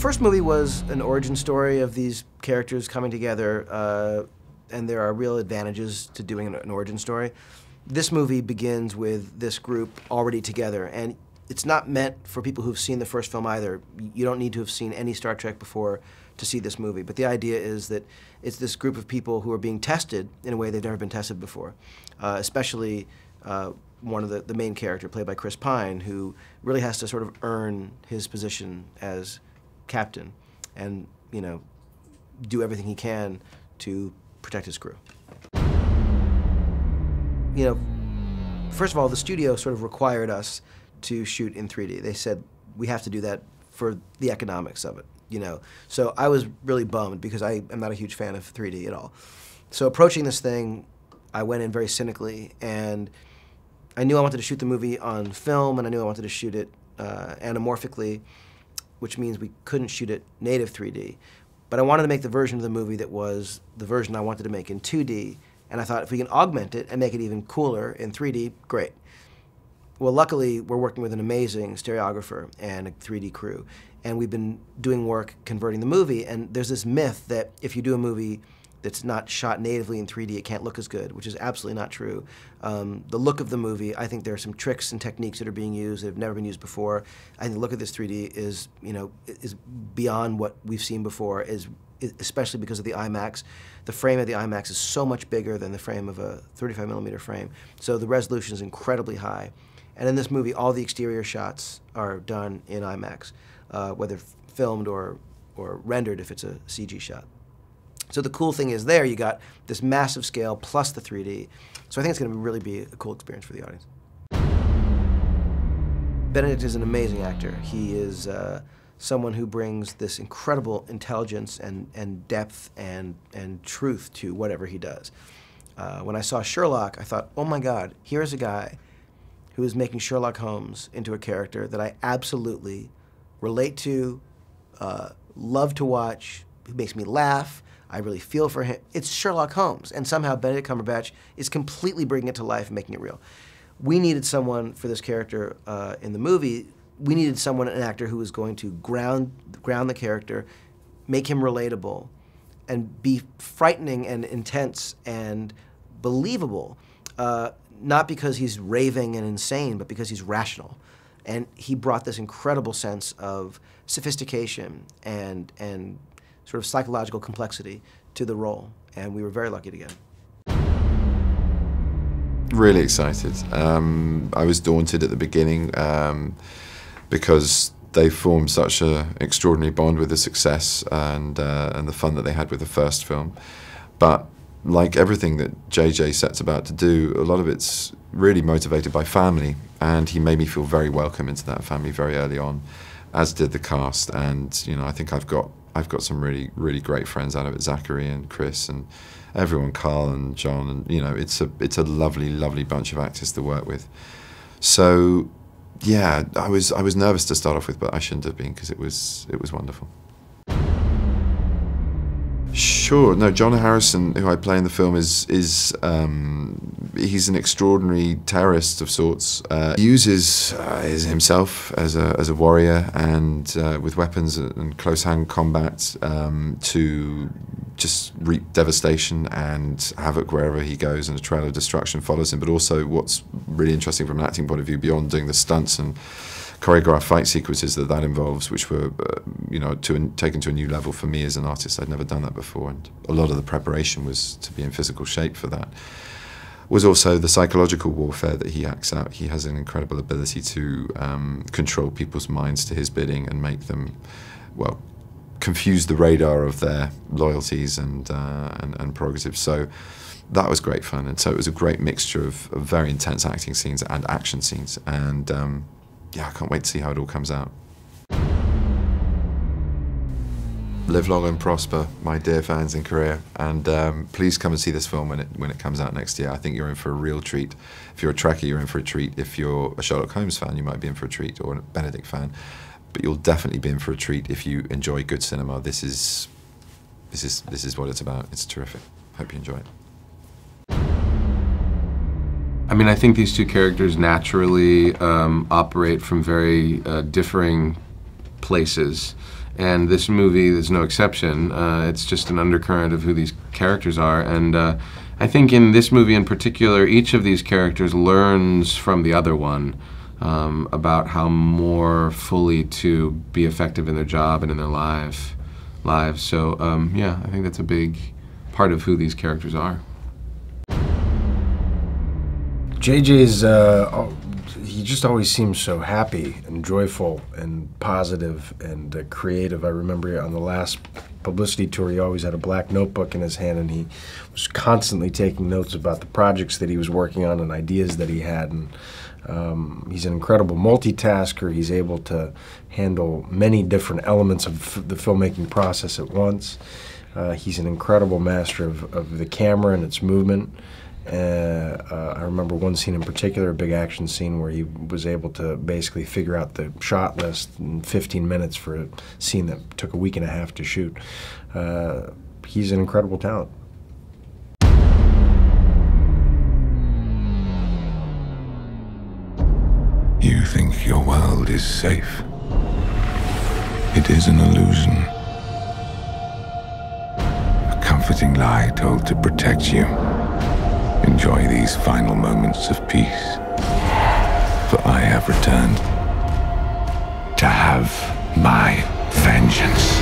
first movie was an origin story of these characters coming together, and there are real advantages to doing an origin story. This movie begins with this group already together, and it's not meant for people who've seen the first film either. You don't need to have seen any Star Trek before to see this movie, but the idea is that it's this group of people who are being tested in a way they've never been tested before, especially one of the main character, played by Chris Pine, who really has to sort of earn his position as captain and, you know, do everything he can to protect his crew. You know, first of all, the studio sort of required us to shoot in 3D. They said, we have to do that for the economics of it, you know. So I was really bummed because I am not a huge fan of 3D at all. So approaching this thing, I went in very cynically, and I knew I wanted to shoot the movie on film, and I knew I wanted to shoot it anamorphically, which means we couldn't shoot it native 3D. But I wanted to make the version of the movie that was the version I wanted to make in 2D, and I thought if we can augment it and make it even cooler in 3D, great. Well, luckily, we're working with an amazing stereographer and a 3D crew, and we've been doing work converting the movie, and there's this myth that if you do a movie that's not shot natively in 3D, it can't look as good, which is absolutely not true. The look of the movie, I think there are some tricks and techniques that are being used that have never been used before. I think the look of this 3D is, you know, is beyond what we've seen before, especially because of the IMAX. The frame of the IMAX is so much bigger than the frame of a 35mm frame, so the resolution is incredibly high. And in this movie, all the exterior shots are done in IMAX, whether filmed or rendered if it's a CG shot. So the cool thing is there, you got this massive scale plus the 3D. So I think it's going to really be a cool experience for the audience. Benedict is an amazing actor. He is someone who brings this incredible intelligence and depth and truth to whatever he does. When I saw Sherlock, I thought, oh my God, here's a guy who is making Sherlock Holmes into a character that I absolutely relate to, love to watch, who makes me laugh. I really feel for him. It's Sherlock Holmes, and somehow Benedict Cumberbatch is completely bringing it to life and making it real. We needed someone for this character in the movie. We needed someone, an actor, who was going to ground the character, make him relatable, and be frightening and intense and believable, not because he's raving and insane, but because he's rational. And he brought this incredible sense of sophistication and sort of psychological complexity to the role, and we were very lucky to get him. Really excited. I was daunted at the beginning because they formed such an extraordinary bond with the success and the fun that they had with the first film. But like everything that J.J. sets about to do, a lot of it's really motivated by family, and he made me feel very welcome into that family very early on, as did the cast. And you know, I think I've got some really great friends out of it, Zachary and Chris and everyone, Carl and John, and you know, it's a lovely bunch of actors to work with. So yeah, I was nervous to start off with, but I shouldn't have been, because it was wonderful. Sure. No, John Harrison, who I play in the film, he's an extraordinary terrorist of sorts. He uses himself as a warrior and with weapons and close-hand combat to just reap devastation and havoc wherever he goes, and a trail of destruction follows him. But also, what's really interesting from an acting point of view, beyond doing the stunts and choreographed fight sequences that involves, which were, you know, taken to a new level for me as an artist. I'd never done that before, and a lot of the preparation was to be in physical shape for that. Was also the psychological warfare that he acts out. He has an incredible ability to control people's minds to his bidding and make them, well, confuse the radar of their loyalties and prerogatives. So that was great fun, and so it was a great mixture of very intense acting scenes and action scenes, and yeah, I can't wait to see how it all comes out. Live long and prosper, my dear fans in Korea, and please come and see this film when it comes out next year. I think you're in for a real treat. If you're a Trekkie, you're in for a treat. If you're a Sherlock Holmes fan, you might be in for a treat, or a Benedict fan. But you'll definitely be in for a treat if you enjoy good cinema. This is what it's about. It's terrific. Hope you enjoy it. I mean, I think these two characters naturally operate from very differing places, and this movie is no exception. It's just an undercurrent of who these characters are, and I think in this movie in particular, each of these characters learns from the other one about how more fully to be effective in their job and in their lives. So yeah, I think that's a big part of who these characters are. J.J's, he just always seems so happy and joyful and positive and creative. I remember on the last publicity tour, he always had a black notebook in his hand, and he was constantly taking notes about the projects that he was working on and ideas that he had. And he's an incredible multitasker. He's able to handle many different elements of the filmmaking process at once. He's an incredible master of the camera and its movement. I remember one scene in particular, a big action scene, where he was able to basically figure out the shot list in 15 minutes for a scene that took a week and a half to shoot. He's an incredible talent. You think your world is safe. It is an illusion. A comforting lie told to protect you. Enjoy these final moments of peace, for I have returned to have my vengeance.